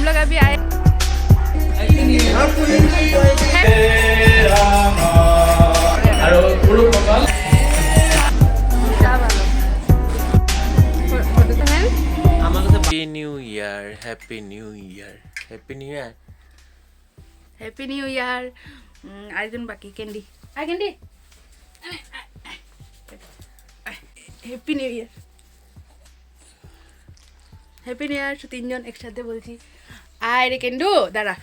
लोग अभी आए Happy New Year, Happy New Year, Happy New Year. Happy new year আরেকজন বাকি ক্যান্ডি আয় candy happy new year happy new ইয়ার তিনজন একসাথে বলছি আয় রে কেন্ডু দাঁড়া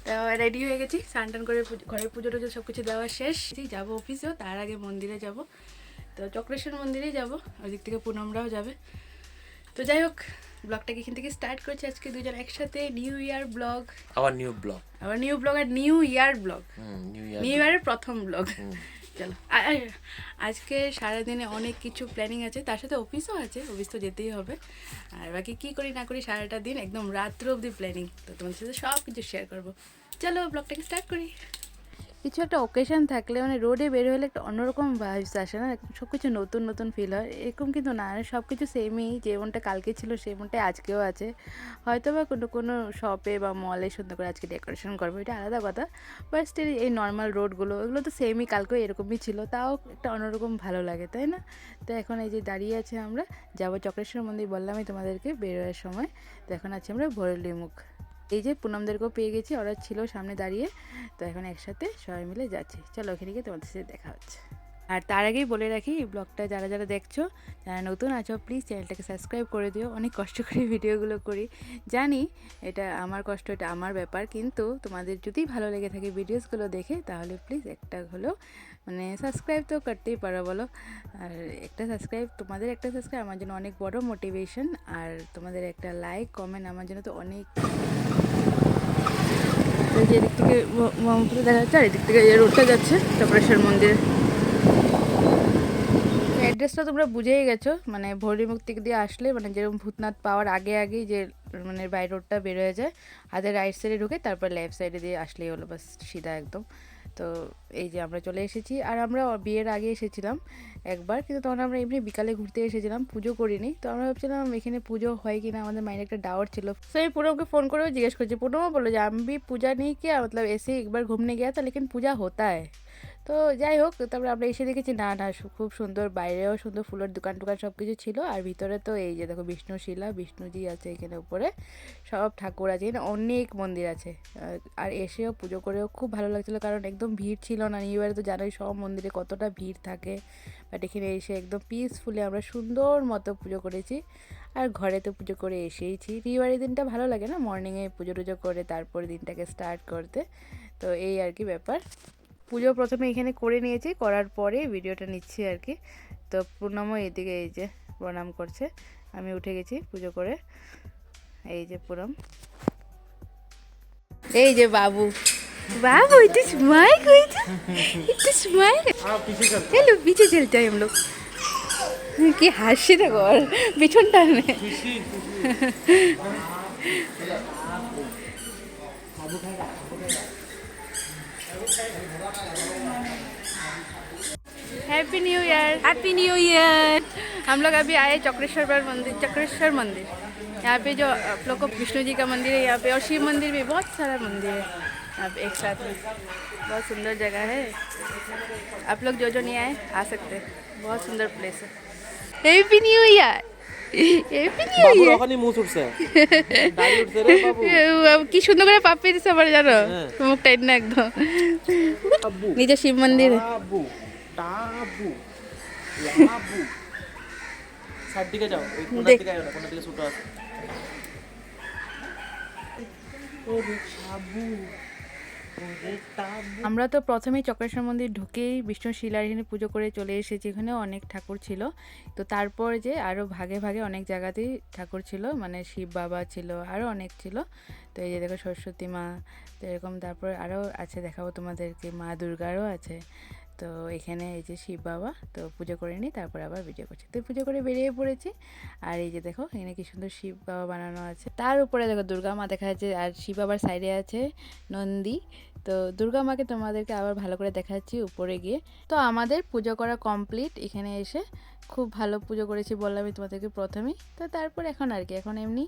তো রেডি হয়ে গেছি স্নান টান করে ঘরে পুজো টুজো সব কিছু দেওয়া শেষ যাবো অফিসেও তার আগে মন্দিরে যাব তো চক্রেশ্বর মন্দিরেই যাব ওই দিক থেকে পুনমরাও যাবে তো যাই হোক ব্লগটাকে এখান থেকে স্টার্ট করছি আজকে দুজন একসাথে new year blog Our new blog. আবার নিউ ব্লগ আর new year blog New Year. New ইয়ারের প্রথম ব্লগ চলো আজকে সারাদিনে অনেক কিছু প্ল্যানিং আছে তার সাথে অফিসও আছে অফিস তো যেতেই হবে আর বাকি কী করি না করি সারাটা দিন একদম রাত্র অবধি প্ল্যানিং তো তোমাদের সাথে সব কিছু শেয়ার করবো চলো ব্লগটাকে স্টার্ট করি কিছু একটা অকেশন থাকলে মানে রোডে বের হলে একটা অন্যরকম ভাইবস আসে না সব কিছু নতুন নতুন ফিল হয় এরকম কিন্তু না সব কিছু সেমই যেমনটা কালকে ছিল সেমনটাই আজকেও আছে হয়তো বা কোনো কোনো শপে বা মলে সুন্দর করে আজকে ডেকোরেশন করবো এটা আলাদা কথা বাট স্টিল এই নর্মাল রোডগুলো এগুলো তো সেমই কালকেও এরকমই ছিল তাও একটা অন্যরকম ভালো লাগে তাই না তো এখন এই যে দাঁড়িয়ে আছে আমরা যাবো চক্রেশ্বর মন্দির বললামই তোমাদেরকে বেরোয়ার সময় তো এখন আছি আমরা ভরলিমুখ এই যে পুনমদেরকেও পেয়ে গেছি ওরা ছিল সামনে দাঁড়িয়ে তো এখন একসাথে সবাই মিলে যাচ্ছি চলো ওখানে গিয়ে তোমাদের সাথে দেখা হচ্ছে আর তার আগেই বলে রাখি এই ব্লগটা যারা যারা দেখছো যারা নতুন আছো প্লিজ চ্যানেলটাকে সাবস্ক্রাইব করে দিও অনেক কষ্ট করে ভিডিওগুলো করি জানি এটা আমার কষ্ট এটা আমার ব্যাপার কিন্তু তোমাদের যদি ভালো লেগে থাকে ভিডিওসগুলো দেখে তাহলে প্লিজ একটা হলেও মানে সাবস্ক্রাইব তো করতেই পারো বলো আর একটা সাবস্ক্রাইব তোমাদের একটা সাবস্ক্রাইব আমার জন্য অনেক বড় মোটিভেশন আর তোমাদের একটা লাইক কমেন্ট আমার জন্য তো অনেক যে এদিক থেকে ব্রহ্মপুত্র দেখা যাচ্ছে আর এদিক থেকে রোডটা যাচ্ছে চক্রেশ্বর মন্দিরে অ্যাড্রেসটা তোমরা বুঝেই গেছো মানে ভরলিমুখ থেকে দিয়ে আসলে মানে যেরকম ভূতনাথ পাওয়ার আগে আগেই যে মানে বাই রোডটা বের হয়ে যায় হাতের রাইট সাইডে ঢুকে তারপর লেফট সাইডে দিয়ে আসলেই হলো বাস সিধা একদম তো এই যে আমরা চলে এসেছি আর আমরা বিয়ের আগে এসেছিলাম একবার কিন্তু তখন আমরা এমনি বিকালে ঘুরতে এসেছিলাম পুজো করিনি তো আমরা ভাবছিলাম এখানে পুজো হয় কি না আমাদের মাইন্ডে একটা ডাউট ছিল তো আমি পুনমকে ফোন করেও জিজ্ঞেস করছি পুনমও বললো যে আমি পূজা নেই কি মতলব এসে একবার ঘুমনে গিয়া তো লেকিন পূজা হতা হয় তো যাই হোক তারপরে আমরা এসে দেখেছি না না খুব সুন্দর বাইরেও সুন্দর ফুলের দোকান টোকান সব কিছু ছিল আর ভিতরে তো এই যে দেখো বিষ্ণুশিলা বিষ্ণুজি আছে এখানে উপরে সব ঠাকুর আছে এখানে অনেক মন্দির আছে আর এসেও পুজো করেও খুব ভালো লাগছিলো কারণ একদম ভিড় ছিল না নিউ ইয়ারে তো জানোই সব মন্দিরে কতটা ভিড় থাকে বাট এখানে এসে একদম পিসফুলি আমরা সুন্দর মতো পুজো করেছি আর ঘরে তো পুজো করে এসেইছি নিউ ইয়ারের দিনটা ভালো লাগে না মর্নিংয়ে পুজো টুজো করে তারপরে দিনটাকে স্টার্ট করতে তো এই আর কি ব্যাপার পুজো প্রথমে এখানে করে নিয়েছি করার পরে ভিডিওটা নিচ্ছি আর কি তো পুনমও এদিকে এই যে প্রণাম করছে আমি উঠে গেছি পুজো করে এই যে পুনম এই যে বাবু বাবু इतनी स्माइल हुई थी इतनी स्माइल चलो पीछे चलते हैं हम लोग কি হাসি দেখো আর পিছনটা happy new year happy new year हम लोग अभी आए चक्रेश्वर मंदिर यहाँ पे जो आप लोग को विष्णु जी का मंदिर है यहाँ पे और शिव मंदिर भी बहुत सारा मंदिर है अब एक साथ में बहुत सुंदर जगह है आप लोग जो नहीं आए आ सकते हैं बहुत सुंदर प्लेस है happy new year happy new year ওখানে মুছ উঠছে দাড়ি উঠছে রে বাবু কি সুন্দর করে পাপ্পি দিছে আমার জানো মুখটা না একদম নিচে শিব মন্দির বাবু টাবু বাবু সাইড দিকে যাও ওই কোণা দিকে আয় না কোণা দিকে ছোট আছে ওরে বাবু আমরা তো প্রথমেই চক্রেশ্বর মন্দির ঢুকেই বিষ্ণু শিলার এখানে পুজো করে চলে এসেছি এখানে অনেক ঠাকুর ছিল তো তারপর যে আরও ভাগে ভাগে অনেক জায়গাতেই ঠাকুর ছিল মানে শিব বাবা ছিল আরও অনেক ছিল তো এই যে দেখো সরস্বতী মা তো এরকম তারপর আরও আছে দেখাবো তোমাদেরকে মা দুর্গারও আছে তো এখানে এই যে শিব বাবা তো পুজো করে নিই তারপর আবার ভিডিও করছি তো পুজো করে বেরিয়ে পড়েছি আর এই যে দেখো এখানে কি সুন্দর শিব বাবা বানানো আছে তার উপরে দেখো দুর্গা মা দেখা যাচ্ছে আর শিব বাবার সাইডে আছে নন্দী তো দুর্গা মাকে তোমাদেরকে আবার ভালো করে দেখাচ্ছি উপরে গিয়ে। তো আমাদের পুজো করা কমপ্লিট। এখানে এসে খুব ভালো পুজো করেছি বললামই তোমাদেরকে প্রথমেই। তো তারপর এখন আর কি, এখন এমনি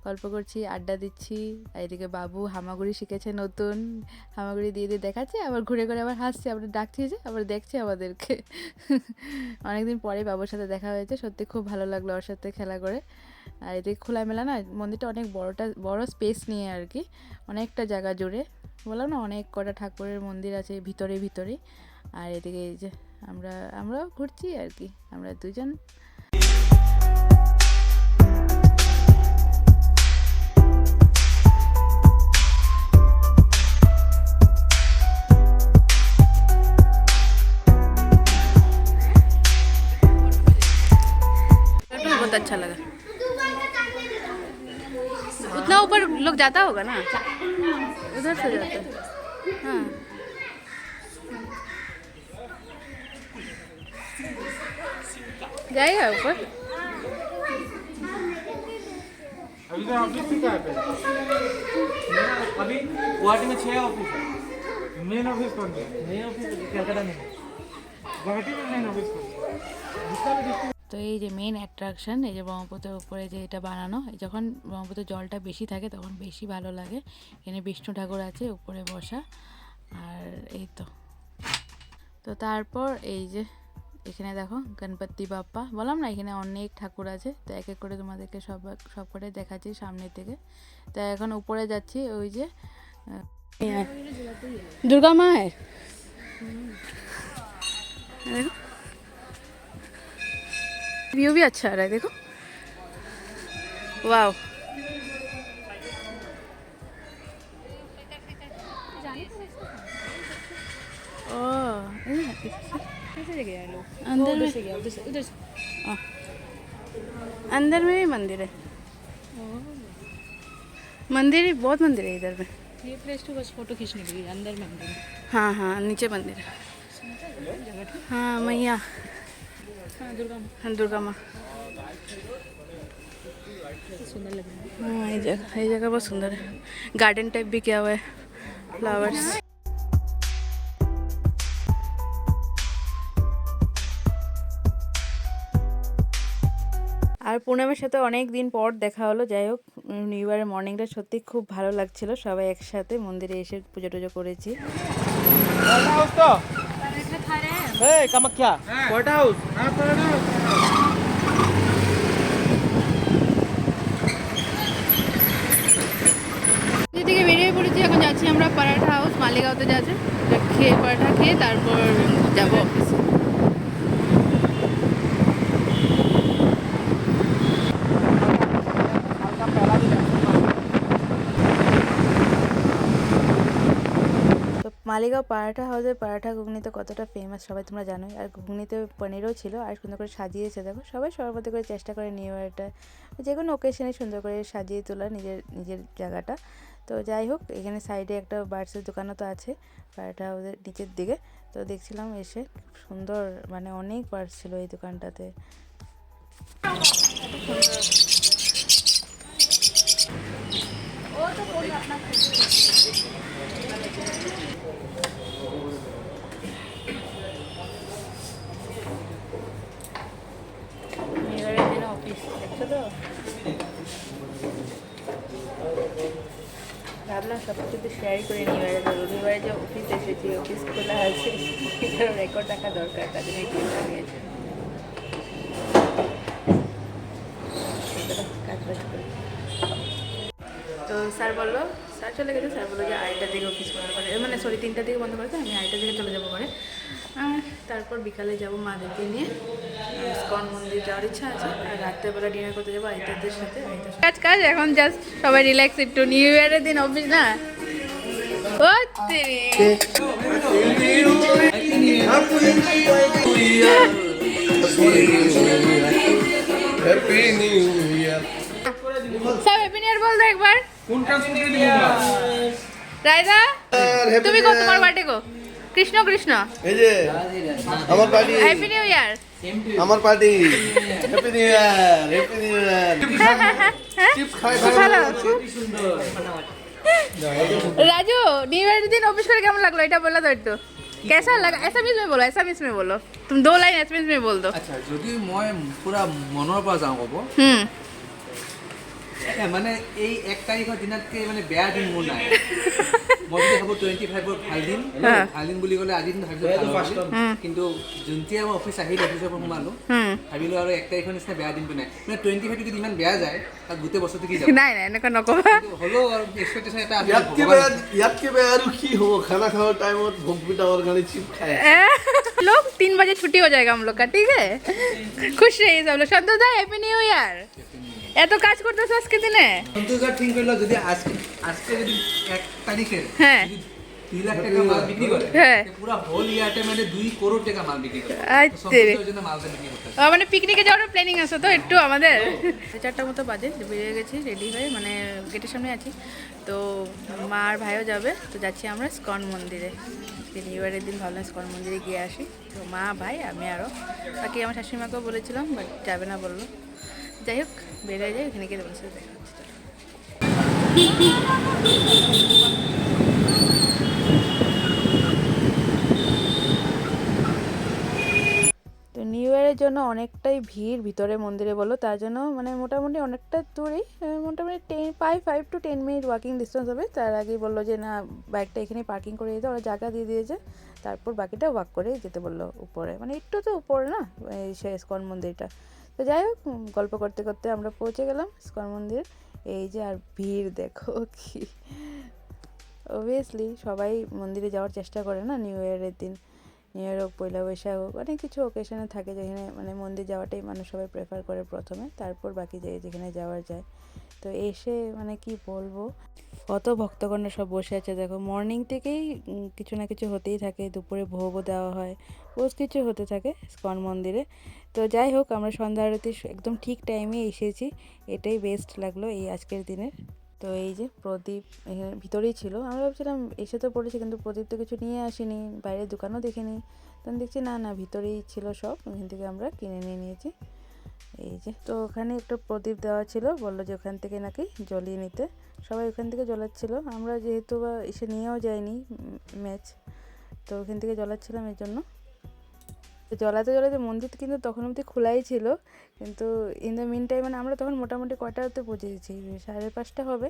গল্প করছি, আড্ডা দিচ্ছি। আর এদিকে বাবু হামাগুড়ি শিখেছে নতুন, হামাগুড়ি দিয়ে দিয়ে দেখাচ্ছে, আবার ঘুরে ঘুরে আবার হাসছে, আবার ডাকছে যে আবার দেখছে আমাদেরকে। অনেকদিন পরে বাবুর সাথে দেখা হয়েছে, সত্যি খুব ভালো লাগলো ওর সাথে খেলা করে। আর এদিকে খোলামেলা না, মন্দিরটা অনেক বড় স্পেস নিয়ে আর কি, অনেকটা জায়গা জুড়ে। বললাম না অনেক কটা ঠাকুরের মন্দির আছে ভিতরে। আর এদিকে এই যে আমরাও ঘুরছি আর কি, আমরা দুজন। बहुत अच्छा लगा। उतना ऊपर लोग जाता होगा ना, उधर से जाता है। हाँ जाएगा ऊपर। अभी तो ऑफिस ही कहाँ पे? अभी गुवाहाटी में 6 ऑफिस है। मेन ऑफिस कौन सा? मेन ऑफिस कलकत्ता में। गुवाहाटी में मेन ऑफिस कौन सा? তো এই যে মেন অ্যাট্রাকশন, এই যে ব্রহ্মপুত্রের উপরে যে এটা বানানো, যখন ব্রহ্মপুত্রের জলটা বেশি থাকে তখন বেশি ভালো লাগে। এখানে বিষ্ণু ঠাকুর আছে উপরে বসা। আর এই তো তারপর এই যে এখানে দেখো গণপতি বাপ্পা, বললাম না এখানে অনেক ঠাকুর আছে। তো এক এক করে তোমাদেরকে সব করে দেখাচ্ছি সামনে থেকে। তো এখন উপরে যাচ্ছি, ওই যে দুর্গা মা है देखो, व्यू भी अच्छा आ रहा है देखो, वाओ। अंदर में अंदर में भी मंदिर है। मंदिर ही बहुत मंदिर है इधर में। ये प्लेस तो बस फोटो खींचने के लिए, अंदर मंदिर है। हाँ हाँ नीचे मंदिर है। हाँ मैया, हाँ दुर्गा माँ हाँ दुर्गा माँ। सुंदर लग रहा है। हाँ ये जगह बहुत सुंदर है, गार्डन टाइप भी किया हुआ है, फ्लावर्स। আর পুনমের সাথে অনেক দিন পর দেখা হলো। যাই হোক, নিউ ইয়ারের মর্নিংটা সত্যি খুব ভালো লাগছিল, সবাই একসাথে মন্দিরে এসে পুজো টুজো করেছি। पराठा हाउस तो? हे कामाख्या पराठा हाउस। हाँ पराठा हाउस। থেকে বেরিয়ে পড়েছি, এখন যাচ্ছি আমরা পরাঠা হাউস, মালিগাঁওতে যাচ্ছে। খেয়ে পরাঠা খেয়ে তারপর যাবো অফিসে। মালিগাঁও পরাঠা হাউসের পরাঠা ঘুগনি তো কতটা ফেমাস সবাই তোমরা জানোই। আর ঘুগনিতে পনিরও ছিল, আর সুন্দর করে সাজিয়েছে দেখো। সবাই সবার মধ্যে করে চেষ্টা করে নিউ ইয়ারটা যে কোনো ওকেশনে সুন্দর করে সাজিয়ে তোলা নিজের জায়গাটা। তো যাই হোক, এখানে সাইডে একটা বার্ডসের দোকানও তো আছে পরাঠা হাউসের নিচের দিকে। তো দেখছিলাম এসে সুন্দর, মানে অনেক বার্ডস ছিল এই দোকানটাতে। ভাবলাম সব কিছু তো শেয়ারই করে নিয়ে রবিবারে যে অফিস এসেছি, অফিস খোলা আছে, এটারও রেকর্ড রাখা দরকার, তাদের এই ক্লিপটা নিয়েছে। কাজ বাজ করে তো স্যার চলে গেছে। স্যার বললো যে 2টার দিকে অফিস করার পরে, মানে সরি 3টার দিকে বন্ধ করেছে, আমি 2টার দিকে চলে যাবো পরে। আর তারপর বিকালে যাবো মাদেরকে নিয়ে, ইস্কন মন্দির যাওয়ার ইচ্ছা আছে। আর রাত্রেবেলা ডিনার করতে যাবো আইতাদের সাথে। কাজ এখন জাস্ট সবাই রিল্যাক্স, একটু নিউ ইয়ারের দিন অফিস না। ও হ্যাপি নিউ ইয়ার। সব হ্যাপি নিউ ইয়ার বল দে একবার। কোনটা শুনতে দিবা? রায়দা তুমি কো তোমার বার্থডে কো? কৃষ্ণ কৃষ্ণ এই যে আমার পার্টি, হ্যাপি নিউ ইয়ার। আমার party, happy new year, happy new year. Chips খাই ভালো। সুন্দর राजू न्यू ईयर दिन ऑफिस করে কেমন লাগলো এটা বললা তো একটু कैसा लगा एसएमएस में बोलो एसएमएस में बोलो तुम 2 लाइन एसएमएस में बोल दो আচ্ছা যদি মই পুৰা মনৰ পৰা যাওঁ ক'ব মানে এই 1 তাৰিখৰ দিনতকৈ মানে বেয়া দিন মোৰ নাই মই যদি ভাবোঁ 25ৰ ভাল দিন বুলি ক'লে আজি দিন ভাবিছোঁ কিন্তু যোনতিয়া মই অফিচ আহিলোঁ অফিচৰ পৰা সোমালোঁ ভাবিলোঁ আৰু 1 তাৰিখৰ নিচিনা বেয়া দিনটো নাই মানে 25 যদি ইমান বেয়া যায় তাত গোটেই বছৰটো কি যাব নাই নাই এনেকুৱা নকবা হ'লেও আৰু এক্সপেক্টেশ্যন এটা আছে ইয়াতকে বেয়া আৰু কি হ'ব খানা খাওয়ার টাইমত ভোগ পিটাওয়ার গানে চিপ খায় लोग 3 बजे छुट्टी हो जाएगा हम लोग का ठीक है खुश रहिए सब लोग संतोष दा हैप्पी न्यू ईयर এত কাজ করতেছ আজকে দিনে সন্তোষদার ঠিক করলো যদি আজকে যদি 1 তারিখে হ্যাঁ 2 লাখ টাকা মাল বিক্রি করে হ্যাঁ পুরো হোল ইয়ারতে মানে 2 করোড় টাকা মাল বিক্রি করে আচ্ছা সন্তোষের জন্য মালটা বিক্রি করতে মানে পিকনিকে যাওয়ার প্ল্যানিং আছে তো একটু আমাদের 4টা মতো বাজে বেরিয়ে গেছি রেডি হয়ে মানে গেটের সামনে আছি তো মা আর ভাইও যাবে তো যাচ্ছি আমরা স্কন মন্দিরে নিউ ইয়ারের দিন ভাবলাম স্কন মন্দিরে গিয়ে আসি তো মা ভাই আমি আরও বাকি আমার শাশুড়ি মাকেও বলেছিলাম বাট যাবে না বললো যাই হোক বেরিয়ে যাই ওখানে গিয়ে বলছে দেখা হচ্ছে তো নিউ ইয়ারের জন্য অনেকটাই ভিড় ভিতরে মন্দিরে বলো তার জন্য মানে মোটামুটি অনেকটা দূরেই মোটামুটি 5 to 10 মিনিট ওয়াকিং ডিস্টেন্স হবে তার আগেই বললো যে না বাইকটা এখানে পার্কিং করে দিতে ওরা জায়গা দিয়ে দিয়েছে তারপর বাকিটা ওয়াক করে যেতে বললো উপরে মানে একটু তো উপরে না এই সে ইসকন মন্দিরটা তো যাই হোক গল্প করতে করতে আমরা পৌঁছে গেলাম ইসকন মন্দির এই যে আর ভিড় দেখো কি অবভিয়াসলি সবাই মন্দিরে যাওয়ার চেষ্টা করে না নিউ ইয়ারের দিন নিউ ইয়ার হোক পয়লা বৈশাখ হোক অনেক কিছু ওকেশনে থাকে যেখানে মানে মন্দির যাওয়াটাই মানুষ সবাই প্রেফার করে প্রথমে তারপর বাকি যেখানে যাওয়ার যায় তো এসে মানে কি বলবো কত ভক্তগণরা সব বসে আছে দেখো মর্নিং থেকেই কিছু না কিছু হতেই থাকে দুপুরে ভোগও দেওয়া হয় রোজ কিছু হতে থাকে ইসকন মন্দিরে তো যাই হোক আমরা সন্ধ্যা আরতি একদম ঠিক টাইমে এসেছি এটাই বেস্ট লাগলো এই আজকের দিনের তো এই যে প্রদীপ এখানে ভিতরেই ছিল আমরা ভাবছিলাম এসে তো পড়েছি কিন্তু প্রদীপ তো কিছু নিয়ে আসিনি বাইরের দোকানও দেখিনি তখন দেখছি না না ভিতরেই ছিল সব ওখান থেকে আমরা কিনে নিয়ে নিয়েছি এই যে তো ওখানে একটা প্রদীপ দেওয়া ছিল বললো যে ওখান থেকে নাকি জ্বলিয়ে নিতে সবাই ওখান থেকে জ্বলাচ্ছিল আমরা যেহেতু বা এসে নিয়েও যাইনি ম্যাচ তো ওখান থেকে জ্বলাচ্ছিলাম এর জন্য তো জ্বলাতে জ্বলাতে মন্দির কিন্তু তখন অবধি খোলাই ছিল কিন্তু ইন দ্য মিন টাইম মানে আমরা তখন মোটামুটি কটাতে পৌঁছে গেছি 5:30 হবে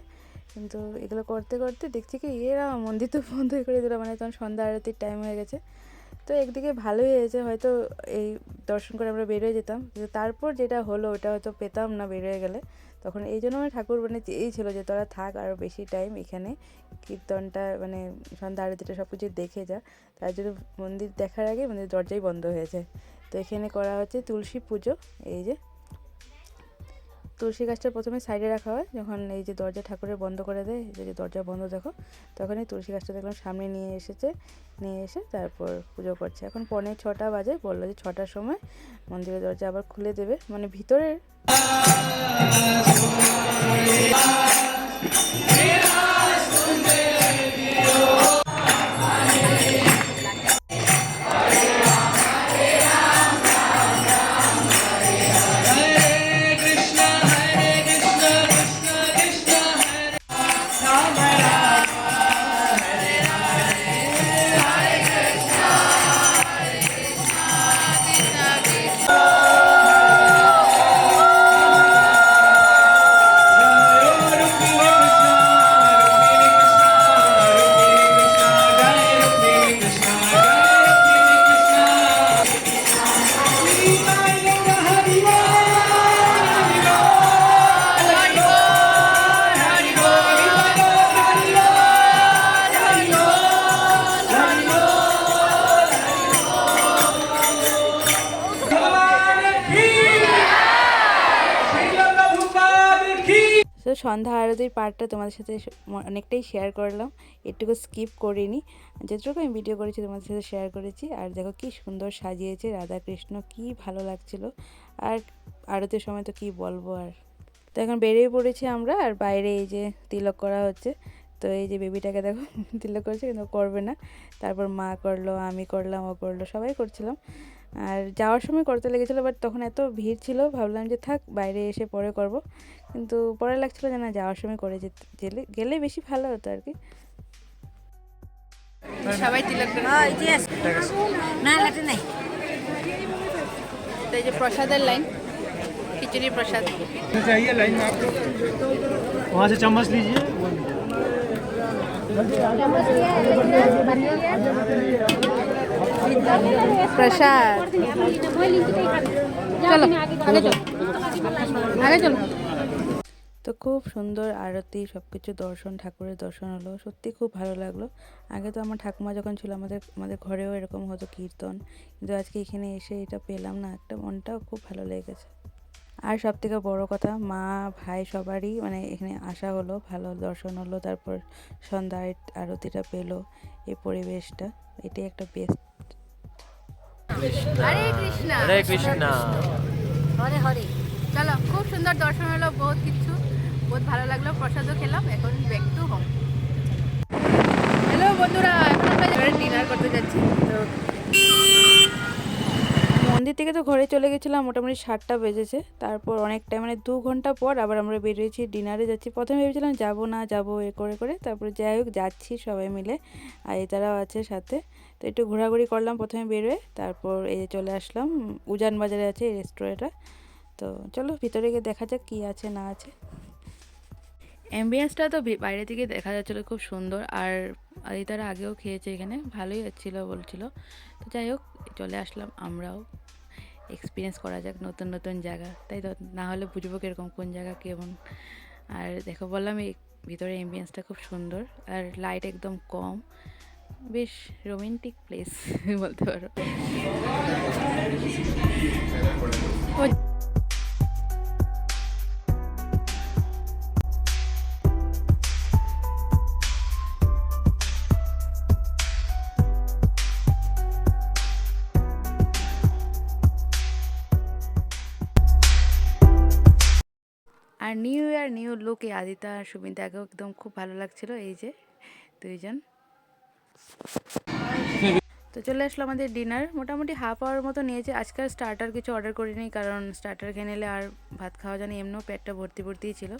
কিন্তু এগুলো করতে করতে দেখছি কি এরা মন্দির তো বন্ধ করে দিল মানে তখন সন্ধ্যা আরতির টাইম হয়ে গেছে তো একদিকে ভালোই হয়েছে হয়তো এই দর্শন করে আমরা বেরোয় যেতাম কিন্তু তারপর যেটা হলো ওটা হয়তো পেতাম না বেরোয় গেলে তখন এই জন্য আমার ঠাকুর মানে এই ছিল যে তোরা থাক আরও বেশি টাইম এখানে কীর্তনটা মানে সন্ধ্যা আরতিটা সব কিছু দেখে যা তার জন্য মন্দির দেখার আগে মন্দির দরজাই বন্ধ হয়েছে তো এখানে করা হচ্ছে তুলসী পুজো এই যে তুলসী গাছটা প্রথমে সাইডে রাখা হয় যখন এই যে দরজা ঠাকুরের বন্ধ করে দেয় এই যে দরজা বন্ধ দেখো তখন এই তুলসী গাছটা দেখলাম সামনে নিয়ে এসে তারপর পুজো করছে এখন 6:45 বাজে বললো যে 6টার সময় মন্দিরের দরজা আবার খুলে দেবে মানে ভিতরের তো সন্ধ্যা আরতির পার্টটা তোমাদের সাথে অনেকটাই শেয়ার করলাম একটুকু স্কিপ করিনি যেটুকু আমি ভিডিও করেছি তোমাদের সাথে শেয়ার করেছি আর দেখো কি সুন্দর সাজিয়েছে রাধা কৃষ্ণ কি ভালো লাগছিল আর আরতির সময় তো কি বলবো আর তো এখন বেরিয়ে পড়েছি আমরা আর বাইরে এই যে তিলক করা হচ্ছে তো এই যে বেবিটাকে দেখো তিলক করছে কিন্তু করবে না তারপর মা করলো আমি করলাম ও করলো সবাই করছিলাম আর যাওয়ার সময় করতে লেগেছিলো, বাট তখন এত ভিড় ছিল, ভাবলাম যে থাক বাইরে এসে পরে করব, কিন্তু পরে লাগছিলো যে না যাওয়ার সময় করে গেলে বেশি ভালো হতো আর কি। সবাই তিলক না লাটে নাই এই যে প্রসাদের লাইন, খিচুড়ি প্রসাদ। चाहिए लाइन में आप लोग वहाँ से चम्मच लीजिए প্রসাদ চলো আগে চলো। তো খুব সুন্দর আরতি, সব কিছু দর্শন, ঠাকুরের দর্শন হলো, সত্যি খুব ভালো লাগলো। আগে তো আমার ঠাকুমা যখন ছিল আমাদের ঘরেও এরকম হতো কীর্তন, কিন্তু আজকে এখানে এসে এটা পেলাম না, একটা মনটাও খুব ভালো লেগেছে। আর সব থেকে বড়ো কথা, মা ভাই সবারই মানে এখানে আসা হলো, ভালো দর্শন হলো, তারপর সন্ধ্যা আরতিটা পেলো, এই পরিবেশটা, এটাই একটা বেস্ট। হরে কৃষ্ণ হরে কৃষ্ণ হরে হরে চলো, খুব সুন্দর দর্শন হলো, বহুত কিছু, বহুত ভালো লাগলো, প্রসাদও খেলাম, এখন ব্যাক টু হোম। হ্যালো বন্ধুরা, এখন আমরা ডিনার করতে যাচ্ছি। তো মন্দির থেকে তো ঘরে চলে গেছিলাম, মোটামুটি 7টা বেজেছে, তারপর অনেকটা মানে 2 ঘন্টা পর আবার আমরা বেরিয়েছি, ডিনারে যাচ্ছি। প্রথমে ভেবেছিলাম যাবো না যাবো এ করে তারপরে যাই হোক যাচ্ছি সবাই মিলে, আর এটারাও আছে সাথে। তো একটু ঘোরাঘুরি করলাম প্রথমে বেরোয়, তারপর এই যে চলে আসলাম উজান বাজারে আছে এই রেস্টুরেন্টটা। তো চলো ভিতরে গিয়ে দেখা যাক কী আছে না আছে। অ্যাম্বিয়েন্সটা তো বাইরে থেকে দেখা যাচ্ছিলো খুব সুন্দর, আর তারা আগেও খেয়েছে এখানে, ভালোই ছিল বলছিল। তো যাই হোক চলে আসলাম আমরাও, এক্সপিরিয়েন্স করা যাক নতুন নতুন জায়গা, তাই তো, না হলে বুঝবো কীরকম কোন জায়গা কেমন। আর দেখো বললাম এই ভিতরে অ্যাম্বিয়েন্সটা খুব সুন্দর, আর লাইট একদম কম, বেশ রোমান্টিক প্লেস বলতে পারো। আর নিউ ইয়ার নিউ লুক, এই আদিতা আর সুমিতাকেও একদম খুব ভালো লাগছিল, এই যে দুইজন। তো চলে আসলো আমাদের ডিনার, মোটামুটি হাফ আওয়ার মতো নিয়েছে। আজকাল স্টার্টার কিছু অর্ডার করিনি, কারণ স্টার্টার খেয়ে নিলে আর ভাত খাওয়া জানি, এমনিও পেটটা ভর্তিই ছিল।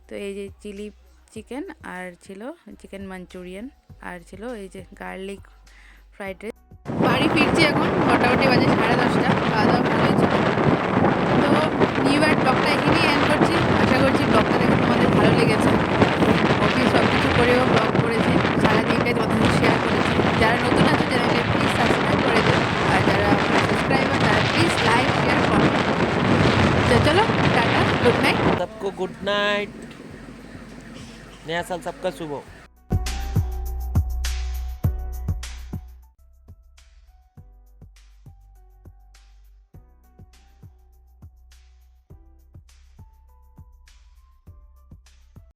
তো এই যে চিলি চিকেন, আর ছিল চিকেন মাঞ্চুরিয়ান, আর ছিল এই যে গার্লিক ফ্রাইড রাইস। বাড়ি ফিরছি এখন, মোটামুটি বাজে 10:30, খাওয়া দাওয়া ভালোই ছিল। তো নিউ ইয়ার ব্লগটা এখানেই এন্ড করছি, আশা করছি ব্লগটা দেখে তোমাদের ভালো লেগেছে। অফিস সব কিছু করেও ব্লগ করেছি, সারাদিনটাই তোমাদের সাথে শেয়ার করেছি। যারা নতুন আছে চ্যানেলটা প্লিজ সাবস্ক্রাইব করে দিও, আর যারা সাবস্ক্রাইবার তারা প্লিজ লাইক শেয়ার করো। চলো টাটা, গুড নাইট। सबको गुड नाइट, नया साल सबका शुभ हो।